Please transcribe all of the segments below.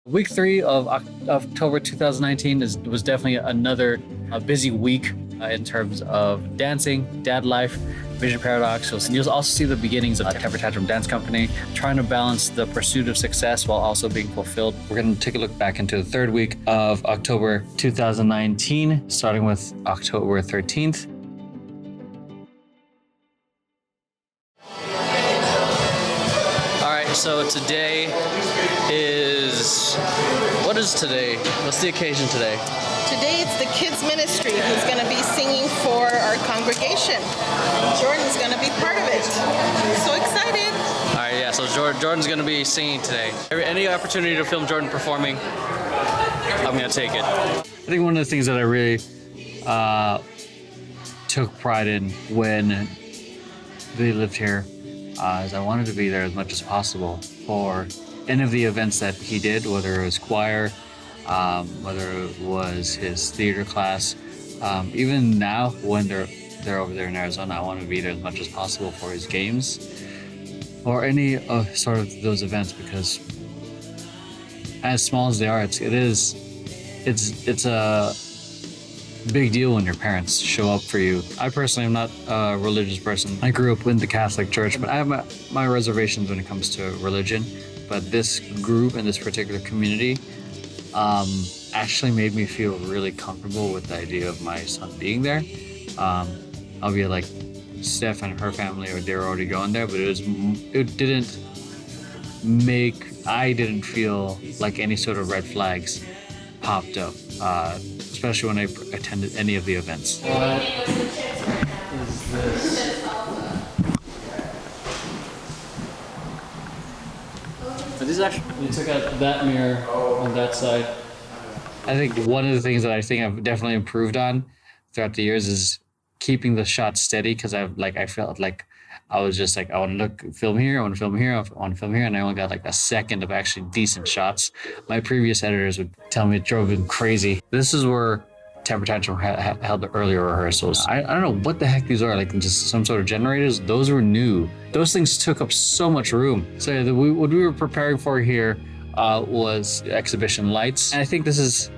Week 3 of October 2019 was definitely another busy week in terms of dancing, dad life, vision paradox. You'll also see the beginnings of Temper Tantrum Dance Company, trying to balance the pursuit of success while also being fulfilled. We're going to take a look back into the third week of October 2019, starting with October 13th. All right, so today is, what is today? What's the occasion today? Today it's the kids ministry who's going to be singing for our congregation. Jordan's going to be part of it. So excited. All right, yeah, so Jordan's going to be singing today. Any opportunity to film Jordan performing, I'm going to take it. I think one of the things that I really took pride in when they lived here is I wanted to be there as much as possible for any of the events that he did, whether it was choir, whether it was his theater class. Even now, when they're over there in Arizona, I want to be there as much as possible for his games or any sort of those events, because as small as they are, it's a big deal when your parents show up for you. I personally am not a religious person. I grew up in the Catholic Church, but I have my reservations when it comes to religion. But this group and this particular community actually made me feel really comfortable with the idea of my son being there. Albeit like Steph and her family, or they're already going there, but I didn't feel like any sort of red flags popped up, especially when I attended any of the events. What is this? But this actually, we took out that mirror on that side. I think one of the things that I think I've definitely improved on throughout the years is keeping the shot steady, because I felt like I was just like, I want to film here, I want to film here, I want to film here, and I only got like a second of actually decent shots. My previous editors would tell me it drove them crazy. This is where Temper Tantrum held the earlier rehearsals. I don't know what the heck these are, like just some sort of generators. Those were new. Those things took up so much room. So yeah, what we were preparing for here was exhibition lights. And I think this is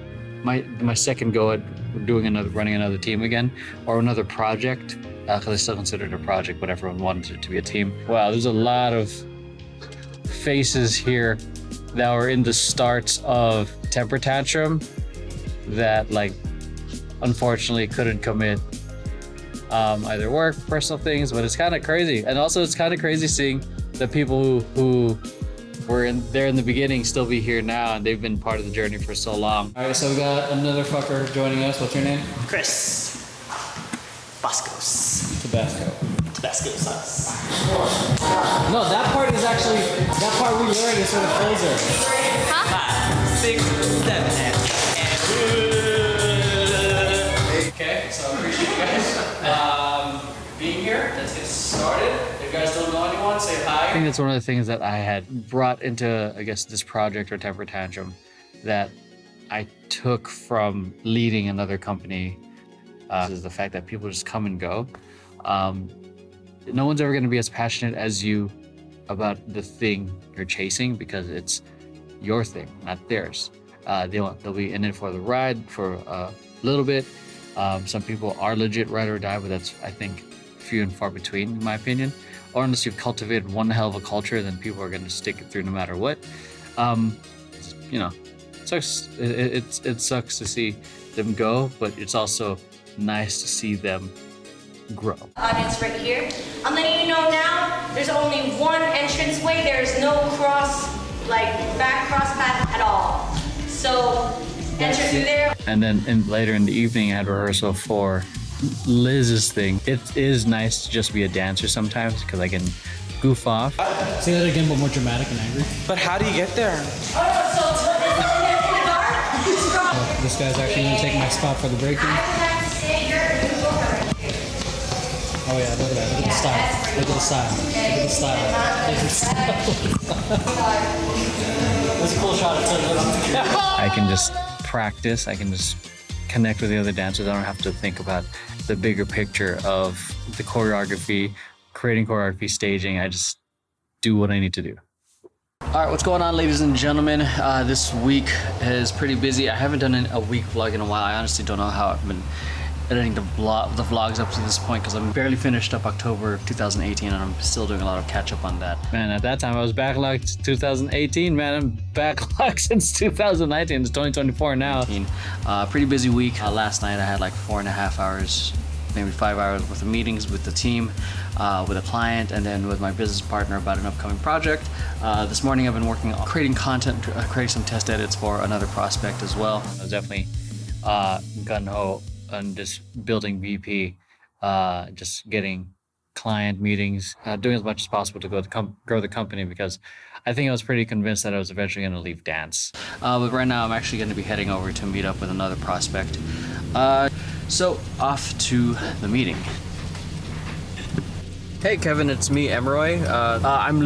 my second go at running another team again, or another project, because I still consider it a project, but everyone wanted it to be a team. Wow, there's a lot of faces here that were in the start of Temper Tantrum that unfortunately couldn't commit either work, personal things, but it's kind of crazy. And also it's kind of crazy seeing the people who were there in the beginning still be here now, and they've been part of the journey for so long. All right, so we got another fucker joining us. What's your name? Chris. Boscos. Tabasco sauce. No, that part we learned is for the closer. Huh? 5, 6, 7, Okay, so I appreciate you guys being here. Let's get started. If you guys don't know anyone, say hi. I think that's one of the things that I had brought into, I guess, this project or Temper Tantrum that I took from leading another company is the fact that people just come and go. No one's ever going to be as passionate as you about the thing you're chasing, because it's your thing, not theirs. They'll be in it for the ride for a little bit. Some people are legit ride or die, but that's, I think, few and far between, in my opinion. Or unless you've cultivated one hell of a culture, then people are going to stick it through no matter what. It sucks. It sucks to see them go, but it's also nice to see them grow. Audience right here. I'm letting you know now, there's only one entranceway. There's no back cross path at all. So enter through there. And then later in the evening, I had rehearsal for Liz's thing. It is nice to just be a dancer sometimes, because I can goof off. Say that again, but more dramatic and angry. But how do you get there? This guy's actually gonna take my spot for the breaking. Oh yeah, look at that. Look at the style. Look at the style. Look at the style. Look at the style. That's a cool shot. I can just practice. I can just connect with the other dancers. I don't have to think about the bigger picture of the choreography, creating choreography, staging. I just do what I need to do. All right, what's going on, ladies and gentlemen? This week is pretty busy. I haven't done a week vlog in a while. I honestly don't know how I've been editing the vlogs up to this point because I'm barely finished up October 2018 and I'm still doing a lot of catch up on that. Man, at that time I was backlogged 2018, man. I'm backlogged since 2019. It's 2024 now. Pretty busy week. Last night I had like 4.5 hours, maybe 5 hours worth of meetings with the team, with a client, and then with my business partner about an upcoming project. This morning I've been working on creating content, creating some test edits for another prospect as well. I was definitely gung-ho on just building VP, just getting client meetings, doing as much as possible to grow the company, because I think I was pretty convinced that I was eventually going to leave dance. But right now I'm actually going to be heading over to meet up with another prospect. So off to the meeting. Hey Kevin, it's me, Emeroy. I'm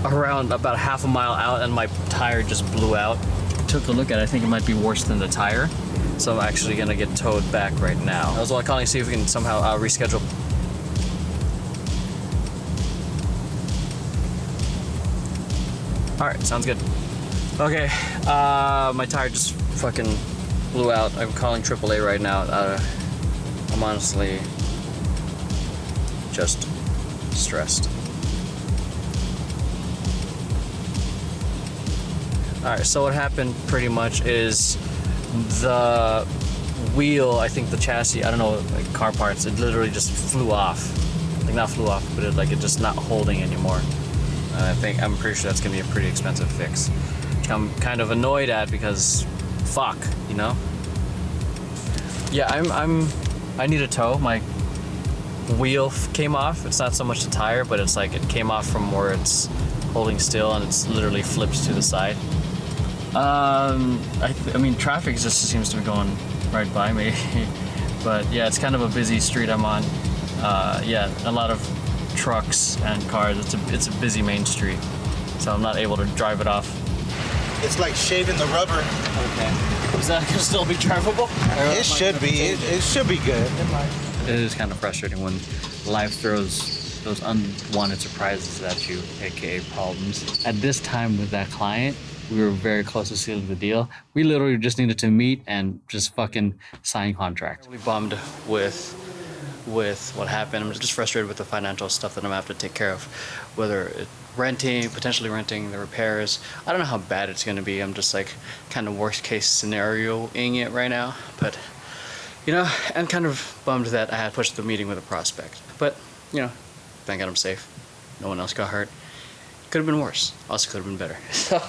around about half a mile out and my tire just blew out. Took a look at it, I think it might be worse than the tire. So I'm actually gonna get towed back right now. I was calling to see if we can somehow reschedule. All right, sounds good. Okay, my tire just fucking blew out. I'm calling AAA right now. I'm honestly just stressed. All right, so what happened pretty much is the wheel, I think the chassis, I don't know, like car parts, it literally just flew off. Like not flew off, but it just not holding anymore. I'm pretty sure that's gonna be a pretty expensive fix. Which I'm kind of annoyed at because fuck, you know? Yeah, I need a tow. My wheel came off. It's not so much the tire, but it's like it came off from where it's holding still and it's literally flipped to the side. I mean, traffic just seems to be going right by me. But yeah, it's kind of a busy street I'm on. Yeah, a lot of trucks and cars. It's a busy main street, so I'm not able to drive it off. It's like shaving the rubber. Okay. Is that gonna still be drivable? It should be. It should be good. It is kind of frustrating when life throws those unwanted surprises at you, aka problems. At this time with that client, we were very close to sealing the deal. We literally just needed to meet and just fucking sign contract. I'm really bummed with what happened. I'm just frustrated with the financial stuff that I'm gonna have to take care of, whether it's potentially renting, the repairs. I don't know how bad it's gonna be. I'm just like kind of worst case scenarioing it right now. But you know, I'm kind of bummed that I had pushed the meeting with a prospect. But you know, thank God I'm safe. No one else got hurt. Could have been worse. Also could have been better. So.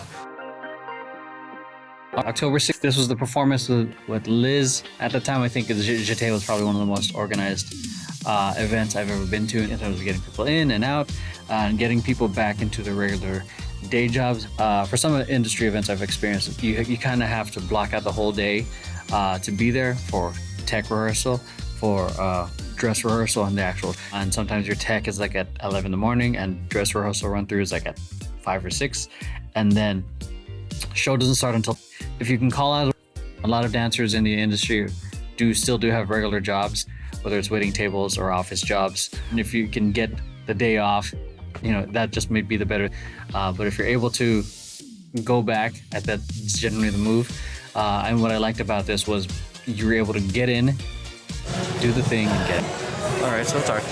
October 6th, this was the performance with Liz. At the time, I think Jeté was probably one of the most organized events I've ever been to in terms of getting people in and out and getting people back into their regular day jobs. For some of the industry events I've experienced, you kind of have to block out the whole day to be there for tech rehearsal, for dress rehearsal and the actual. And sometimes your tech is like at 11 in the morning and dress rehearsal run through is like at 5 or 6. And then show doesn't start until, if you can call out, a lot of dancers in the industry still do have regular jobs, whether it's waiting tables or office jobs. And if you can get the day off, you know, that just may be the better. But if you're able to go back, that's generally the move. And what I liked about this was you were able to get in, do the thing, and get it. All right, so it's art.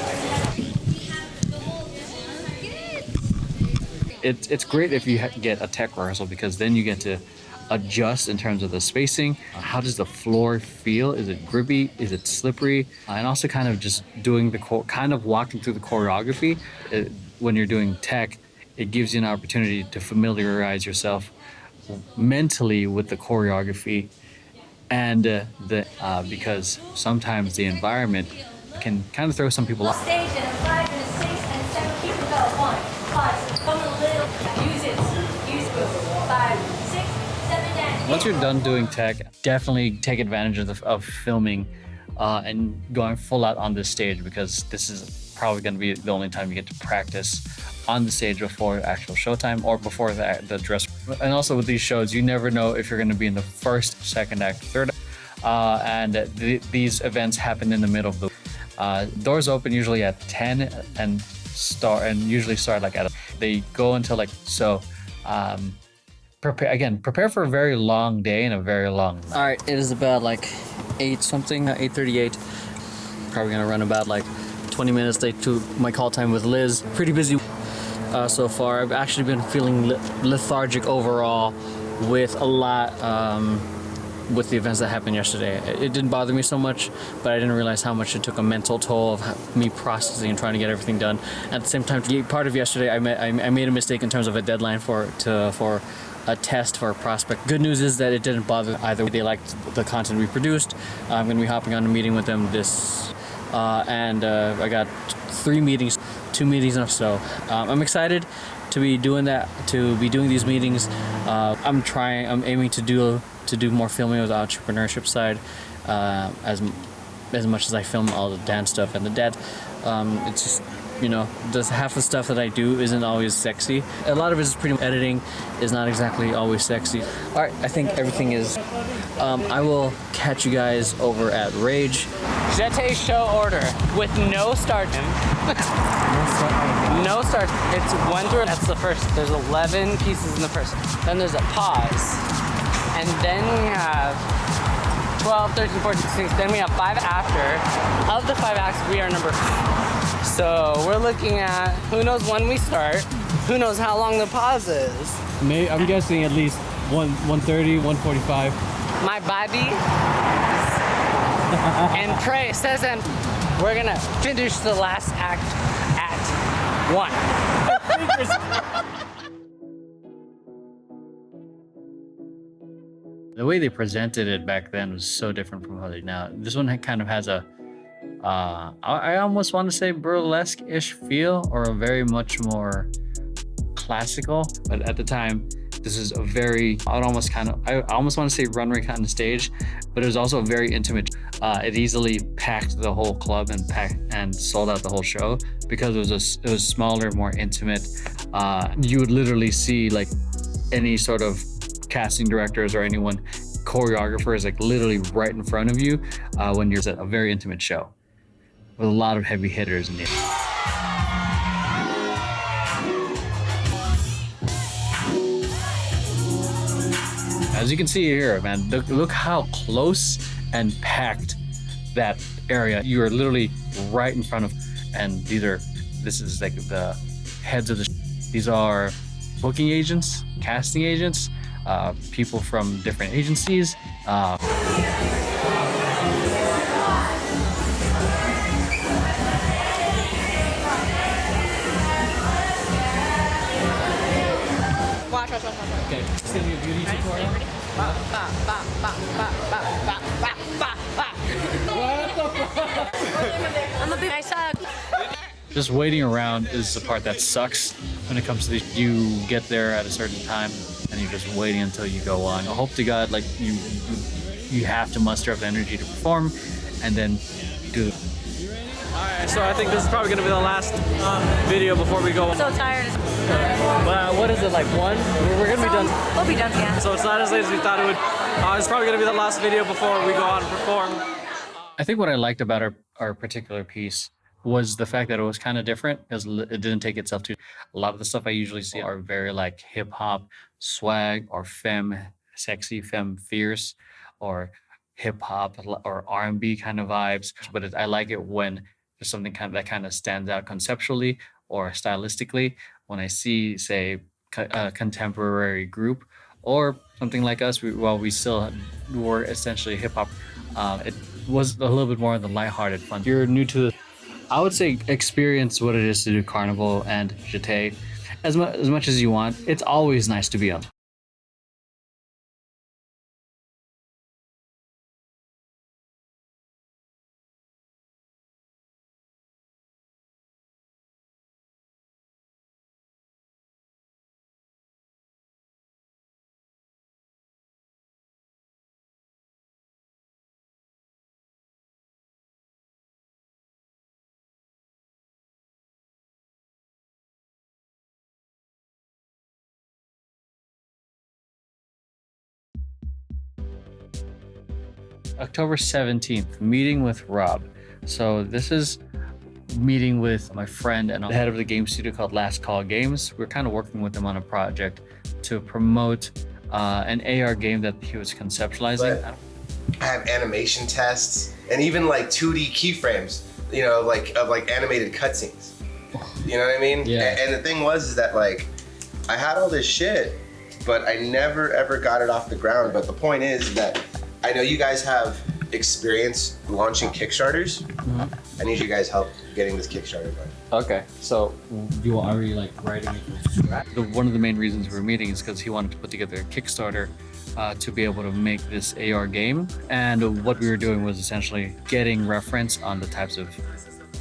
It's great if you get a tech rehearsal because then you get to adjust in terms of the spacing. How does the floor feel? Is it grippy? Is it slippery? And also kind of just doing kind of walking through the choreography. When you're doing tech, it gives you an opportunity to familiarize yourself mentally with the choreography, and because sometimes the environment can kind of throw some people off. Stage in a 5 and a 6 and 7 people go. 1, 5, come a little, use it, use it. 5, 6, 7, dance. Once you're done doing tech, definitely take advantage of filming and going full out on this stage, because this is probably going to be the only time you get to practice on the stage before actual showtime or before the dress. And also with these shows, you never know if you're going to be in the first, second act, third act. These events happen in the middle of the doors open usually at 10, and usually start like they go until like so. Prepare for a very long day and a very long night. All right, it is about like 8:38. Probably gonna run about like 20 minutes late to my call time with Liz. Pretty busy so far. I've actually been feeling lethargic overall with a lot with the events that happened yesterday. It didn't bother me so much, but I didn't realize how much it took a mental toll of me processing and trying to get everything done. At the same time, part of yesterday, I made a mistake in terms of a deadline for a test for a prospect. Good news is that it didn't bother either. They liked the content we produced. I'm going to be hopping on a meeting with them and I got 2 meetings and so. I'm excited to be doing that, to be doing these meetings. I'm aiming to do more filming with the entrepreneurship side, as much as I film all the dance stuff and the dad. It's just, there's half the stuff that I do isn't always sexy. A lot of it is pretty editing, is not exactly always sexy. All right, I think everything is. I will catch you guys over at Rage. Jete show order with no start. No start. It's 1 through. That's the first. There's 11 pieces in the first. Then there's a pause. And then we have 12, 13, 14, 16. Then we have 5 after. Of the 5 acts, we are number 5. So we're looking at who knows when we start, who knows how long the pause is. I'm guessing at least 1:30, 1:45. My body and Trey says, and we're gonna finish the last act at 1. The way they presented it back then was so different from how they now. This one kind of has a, I almost want to say burlesque-ish feel, or a very much more classical. But at the time, this is a very, I almost want to say runway kind of stage, but it was also very intimate. It easily packed the whole club and sold out the whole show because it was smaller, more intimate. You would literally see like any sort of casting directors or anyone, choreographers, like literally right in front of you when you're at a very intimate show with a lot of heavy hitters in it. As you can see here, man, look how close and packed that area. You are literally right in front of, and this is like the heads of these are booking agents, casting agents, people from different agencies. Watch. Okay, it's gonna be a beauty tutorial. I'm a big. I saw. Just waiting around is the part that sucks when it comes to these. You get there at a certain time and you're just waiting until you go on. I hope to God, like you have to muster up the energy to perform and then do. Alright, so I think this is probably gonna be the last video before we go. I'm so tired. What is it, like 1? We're gonna be done. We'll be done, yeah. So it's not as late as we thought it would. It's probably gonna be the last video before we go out and perform. I think what I liked about our particular piece was the fact that it was kind of different because it didn't take itself too. A lot of the stuff I usually see are very like hip hop, swag, or sexy, fierce, or hip hop or R&B kind of vibes. But I like it when there's something that kind of stands out conceptually or stylistically. When I see, say, a contemporary group or something like us, while we still were essentially hip hop, it was a little bit more of the lighthearted fun. If you're new to this, I would say experience what it is to do Carnival and Jete as much as you want. It's always nice to be on. October 17th, meeting with Rob. So this is meeting with my friend and the head of the game studio called Last Call Games. We're kind of working with them on a project to promote an AR game that he was conceptualizing. But I have animation tests and even like 2D keyframes, you know, of animated cutscenes. You know what I mean? Yeah. And the thing was is that like I had all this shit, but I never ever got it off the ground. But the point is that I know you guys have experience launching Kickstarters. I need you guys help getting this Kickstarter going. Okay, so you are already like writing it from scratch? One of the main reasons we're meeting is because he wanted to put together a Kickstarter to be able to make this AR game. And what we were doing was essentially getting reference on the types of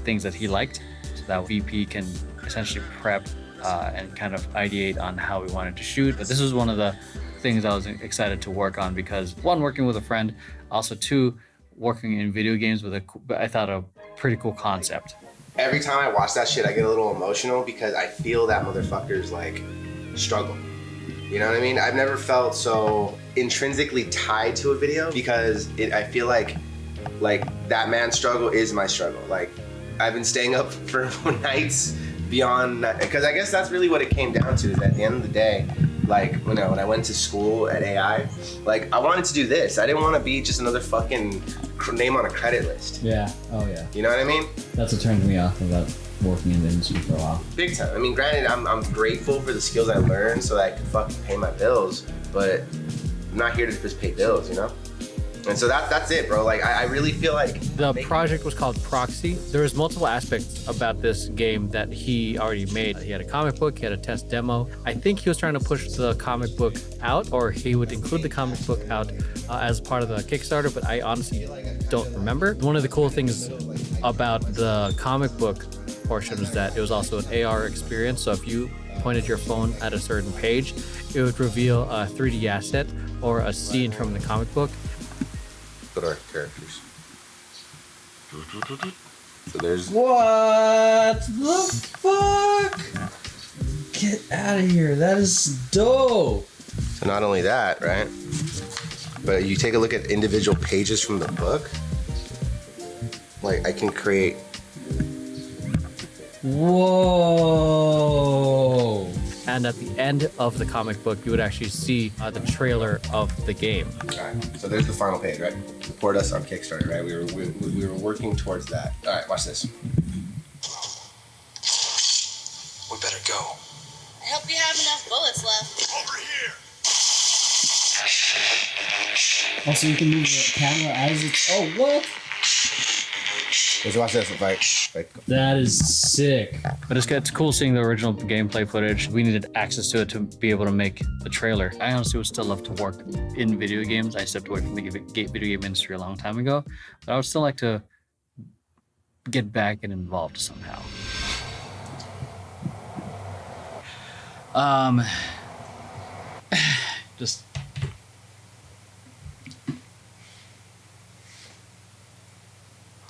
things that he liked, so that VP can essentially prep and kind of ideate on how we wanted to shoot. But this was one of the things I was excited to work on because one, working with a friend, also two, working in video games with I thought a pretty cool concept. Every time I watch that shit, I get a little emotional because I feel that motherfucker's like struggle. You know what I mean? I've never felt so intrinsically tied to a video because I feel like that man's struggle is my struggle. Like I've been staying up for nights beyond, because I guess that's really what it came down to, is at the end of the day, like when I went to school at AI, like I wanted to do this. I didn't want to be just another fucking name on a credit list. Yeah, oh yeah. You know what I mean? That's what turned me off about working in the industry for a while. Big time. I mean, granted, I'm grateful for the skills I learned so that I can fucking pay my bills, but I'm not here to just pay bills, you know? And so that's it, bro. Like, I really feel like... The project was called Proxy. There was multiple aspects about this game that he already made. He had a comic book, he had a test demo. I think he was trying to push the comic book out, or he would include the comic book out as part of the Kickstarter, but I honestly don't remember. One of the cool things about the comic book portion was that it was also an AR experience. So if you pointed your phone at a certain page, it would reveal a 3D asset or a scene from the comic book. Go to our characters. So there's... What the fuck? Get out of here. That is dope. So not only that, right? But you take a look at individual pages from the book. Like I can create... Whoa. And at the end of the comic book, you would actually see the trailer of the game. All right, so there's the final page, right? Support us on Kickstarter, right? We were working towards that. All right, watch this. We better go. I hope you have enough bullets left. Over here. Also, you can move the camera as it's... Oh, what? Let's watch this. That is sick. But it's cool seeing the original gameplay footage. We needed access to it to be able to make the trailer. I honestly would still love to work in video games. I stepped away from the video game industry a long time ago, but I would still like to get back and involved somehow. Just...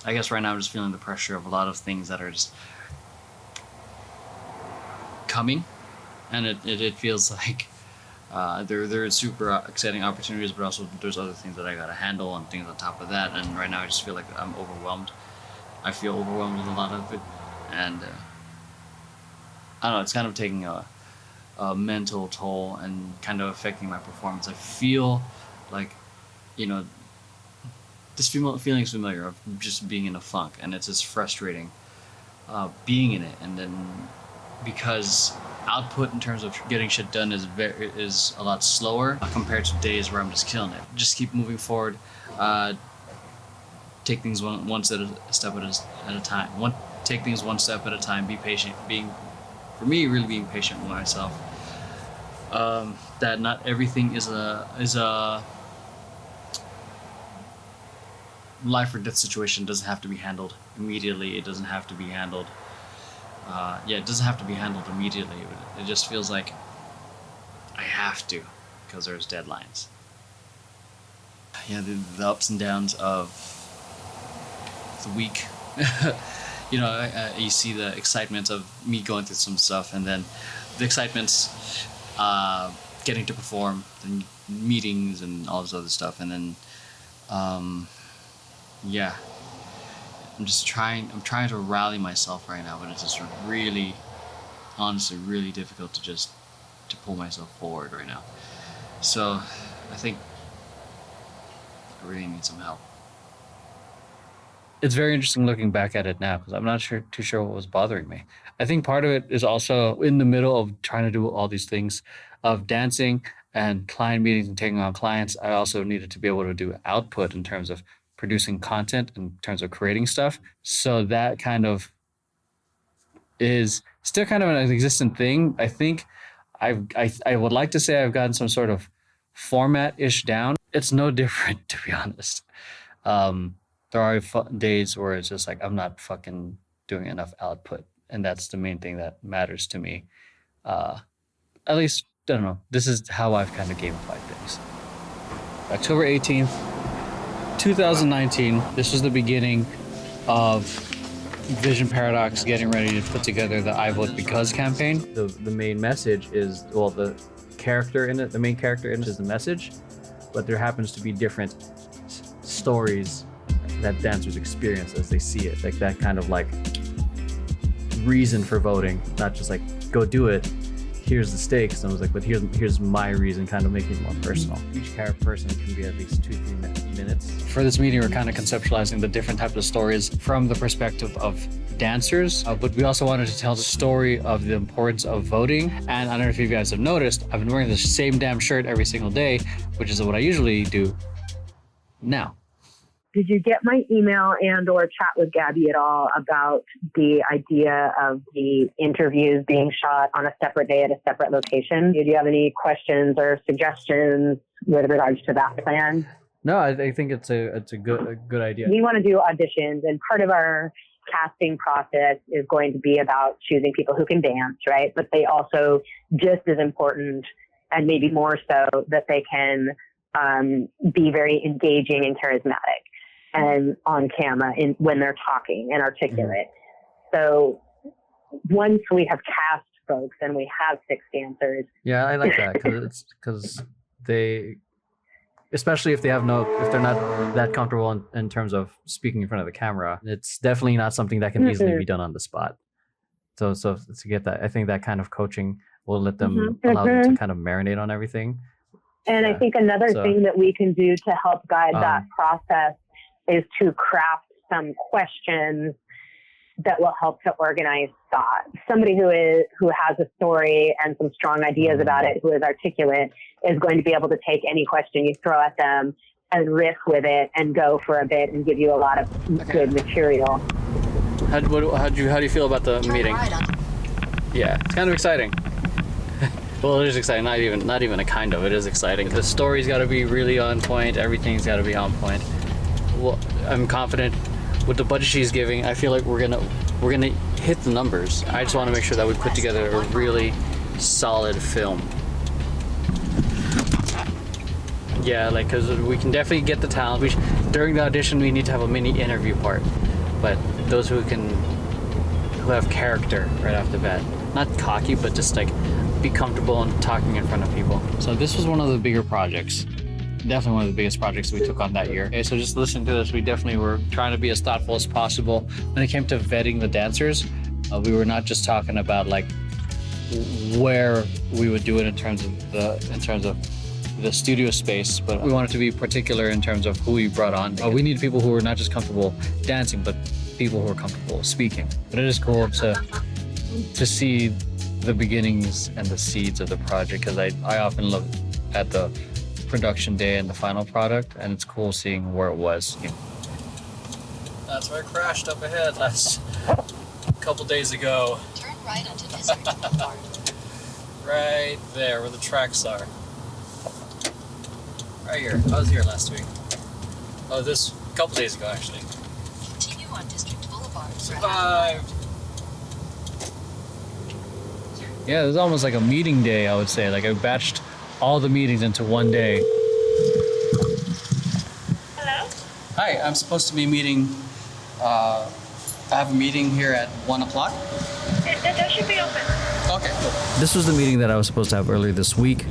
I guess right now I'm just feeling the pressure of a lot of things that are just coming, and it feels like there are super exciting opportunities, but also there's other things that I gotta handle and things on top of that. And right now I just feel like I'm overwhelmed. I feel overwhelmed with a lot of it, and I don't know. It's kind of taking a mental toll and kind of affecting my performance. I feel like, you know, this feeling is familiar of just being in a funk, and it's just frustrating being in it. And then because output in terms of getting shit done is a lot slower compared to days where I'm just killing it. Just keep moving forward, take things one step at a time. Take things one step at a time. Be patient. For me, really being patient with myself. That not everything is a life or death situation. Doesn't have to be handled immediately. It doesn't have to be handled. It doesn't have to be handled immediately. It just feels like I have to, because there's deadlines. Yeah, the ups and downs of the week. You know, you see the excitement of me going through some stuff, and then the excitement's getting to perform, and meetings and all this other stuff, and then I'm trying to rally myself right now, but it's just really, honestly, really difficult to pull myself forward right now. So I think I really need some help. It's very interesting looking back at it now because I'm not too sure what was bothering me. I think part of it is also in the middle of trying to do all these things of dancing and client meetings and taking on clients. I also needed to be able to do output in terms of producing content, in terms of creating stuff. So that kind of is still kind of an existent thing. I think I would like to say I've gotten some sort of format-ish down. It's no different, to be honest. There are days where it's just like I'm not fucking doing enough output, and that's the main thing that matters to me. At least, I don't know. This is how I've kind of gamified things. October 18th, 2019. This was the beginning of Vision Paradox getting ready to put together the I Vote Because campaign. The main message is, well, the main character in it is the message, but there happens to be different stories that dancers experience as they see it. Like that kind of like reason for voting, not just like go do it. Here's the stakes. And I was like, but here's my reason, kind of making it more personal. Each person can be at least 2-3 minutes. For this meeting, we're kind of conceptualizing the different types of stories from the perspective of dancers, but we also wanted to tell the story of the importance of voting. And I don't know if you guys have noticed, I've been wearing the same damn shirt every single day, which is what I usually do now. Did you get my email and or chat with Gabby at all about the idea of the interviews being shot on a separate day at a separate location? Do you have any questions or suggestions with regards to that plan? No, I think it's a good idea. We want to do auditions, and part of our casting process is going to be about choosing people who can dance, right? But they also, just as important, and maybe more so, that they can be very engaging and charismatic and on camera when they're talking and articulate. So once we have cast folks and we have 6 dancers. Yeah, I like that because they, especially if they're not that comfortable in terms of speaking in front of the camera, it's definitely not something that can easily be done on the spot. So to get that, I think that kind of coaching will let them allow them to kind of marinate on everything. And I think another thing that we can do to help guide that process is to craft some questions that will help to organize thought. Somebody who has a story and some strong ideas about it, who is articulate, is going to be able to take any question you throw at them and riff with it and go for a bit and give you a lot of good material. How do you feel about the meeting? Yeah, it's kind of exciting. Well, it is exciting. Not even a kind of. It is exciting. The story's got to be really on point. Everything's got to be on point. Well, I'm confident with the budget she's giving. I feel like we're gonna hit the numbers. I just want to make sure that we put together a really solid film. Yeah, like because we can definitely get the talent. During the audition, we need to have a mini interview part, but those who have character right off the bat, not cocky, but just like be comfortable in talking in front of people. So this was one of the bigger projects. Definitely one of the biggest projects we took on that year. Okay, so just listening to this, we definitely were trying to be as thoughtful as possible. When it came to vetting the dancers, we were not just talking about like where we would do it in terms of the studio space, but we wanted to be particular in terms of who we brought on. We need people who are not just comfortable dancing, but people who are comfortable speaking. But it is cool to see the beginnings and the seeds of the project, because I often look at the production day and the final product, and it's cool seeing where it was. That's where I crashed up ahead last couple days ago. Turn right onto District Boulevard. Right there where the tracks are. Right here. I was here last week. Oh, this couple days ago actually. Continue on District Boulevard. Survived. Yeah, it was almost like a meeting day, I would say. Like I batched all the meetings into one day. Hello? Hi, I'm supposed to be meeting, I have a meeting here at 1 o'clock. That should be open. Okay, cool. This was the meeting that I was supposed to have earlier this week.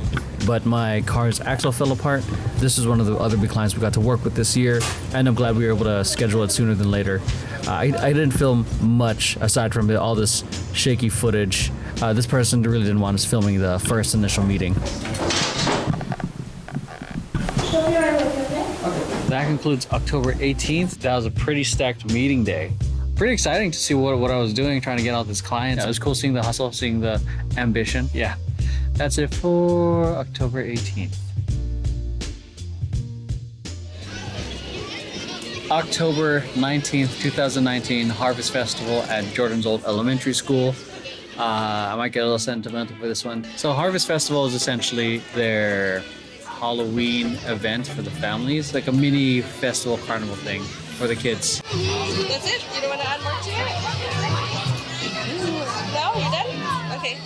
but my car's axle fell apart. This is one of the other big clients we got to work with this year, and I'm glad we were able to schedule it sooner than later. I didn't film much aside from all this shaky footage. This person really didn't want us filming the first initial meeting. That concludes October 18th. That was a pretty stacked meeting day. Pretty exciting to see what I was doing, trying to get all these clients. It was cool seeing the hustle, seeing the ambition. Yeah, that's it for October 18th. October 19th, 2019, Harvest Festival at Jordan's old elementary school. I might get a little sentimental for this one. So Harvest Festival is essentially their Halloween event for the families, like a mini festival carnival thing for the kids. That's it? You don't want to add more to it? No? You're done? Okay.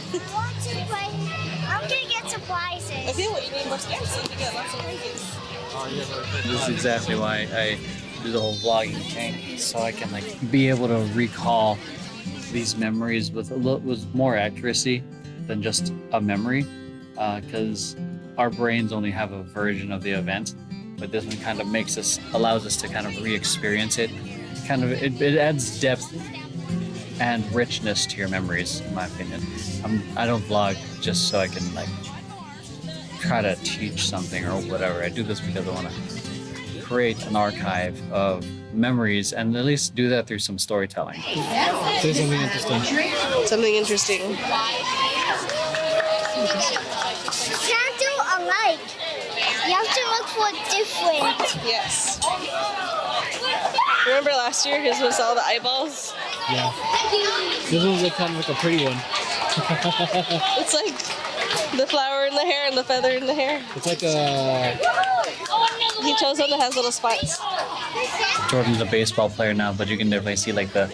I'm gonna get surprises. Okay, well, you need more stamps so you can get lots of reviews. This is exactly why I do the whole vlogging thing, so I can like be able to recall these memories with more accuracy than just a memory, because our brains only have a version of the event, but this one kind of allows us to kind of re-experience it. It adds depth and richness to your memories, in my opinion. I don't vlog just so I can like try to teach something or whatever. I do this because I want to create an archive of memories and at least do that through some storytelling. Say something interesting. Something interesting. Can't do alike. You have to look for different. Yes. Remember last year his was all the eyeballs? Yeah. This one's like kind of like a pretty one. It's like the flower in the hair and the feather in the hair. It's like a... He chose one that has little spots. Jordan's a baseball player now, but you can definitely see like the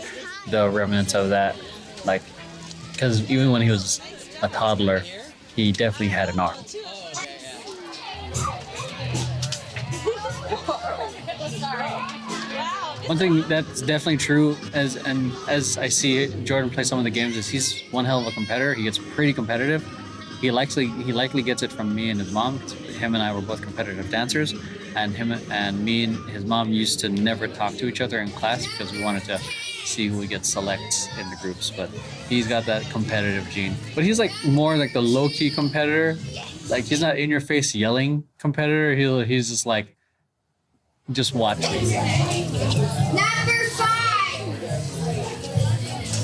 remnants of that. Like, because even when he was a toddler, he definitely had an arm. One thing that's definitely true, as I see it, Jordan play some of the games, is he's one hell of a competitor. He gets pretty competitive. He likely gets it from me and his mom. Him and I were both competitive dancers, and me and his mom used to never talk to each other in class because we wanted to see who would get selects in the groups. But he's got that competitive gene. But he's like more like the low-key competitor. Like he's not in your face yelling competitor. He's just like, just watch me. Number 5.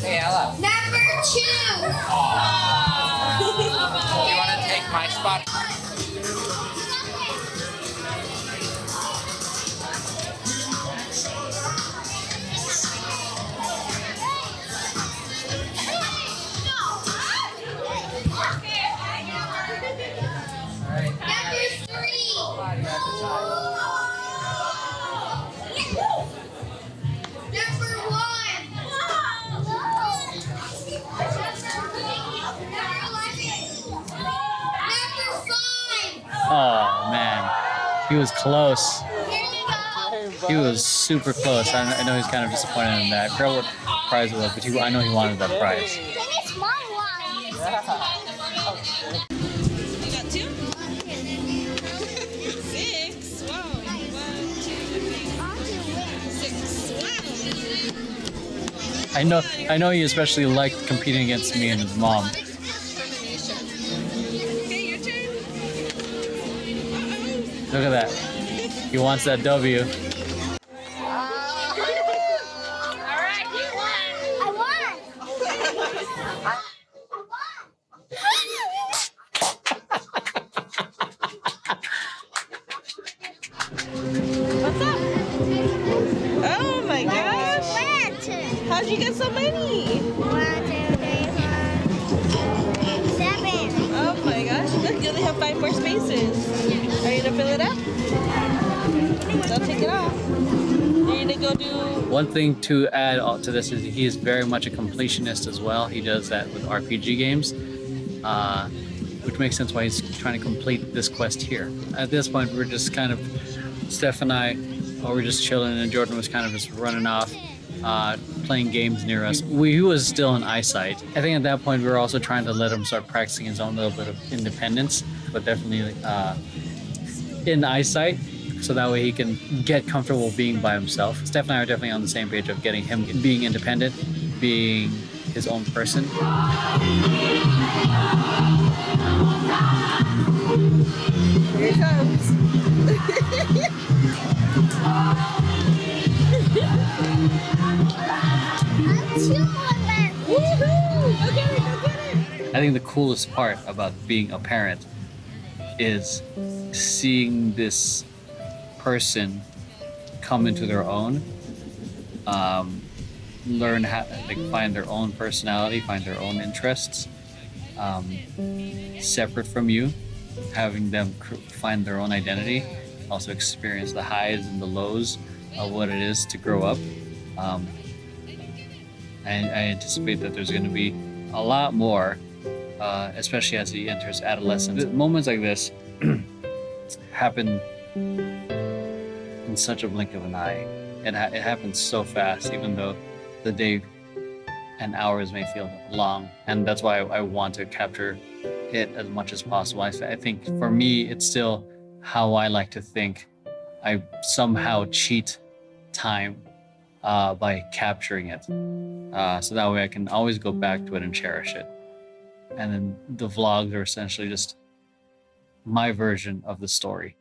Hey, Ella. Number 2. You want to take my spot? Oh man, he was close. He was super close. I know he's kind of disappointed in that. I forgot what prize it was, but I know he wanted that prize. Then it's my one. You got 2? 6. Wow. 1, 2, 3, 6. Wow. I know he especially liked competing against me and his mom. Look at that. He wants that W. Alright, you won. I won. What's up? Oh my gosh. How'd you get so many? 1, 2, 3, 4, 7. Oh my gosh. Look, you only have 5 more spaces. Are you gonna fill it up? Don't take it off. Are you gonna go do... One thing to add to this is he is very much a completionist as well. He does that with RPG games, which makes sense why he's trying to complete this quest here. At this point, we're just kind of, Steph and I, we're just chilling, and Jordan was kind of just running off, playing games near us. He was still in eyesight. I think at that point, we were also trying to let him start practicing his own little bit of independence. but definitely in eyesight, so that way he can get comfortable being by himself. Steph and I are definitely on the same page of getting him being independent, being his own person. Here it comes. I think the coolest part about being a parent is seeing this person come into their own, learn how like find their own personality, find their own interests, separate from you, having them find their own identity, also experience the highs and the lows of what it is to grow up. I anticipate that there's going to be a lot more, especially as he enters adolescence. Moments like this happen in such a blink of an eye. It happens so fast, even though the day and hours may feel long. And that's why I want to capture it as much as possible. I think for me, it's still how I like to think. I somehow cheat time by capturing it. So that way I can always go back to it and cherish it. And then the vlogs are essentially just my version of the story.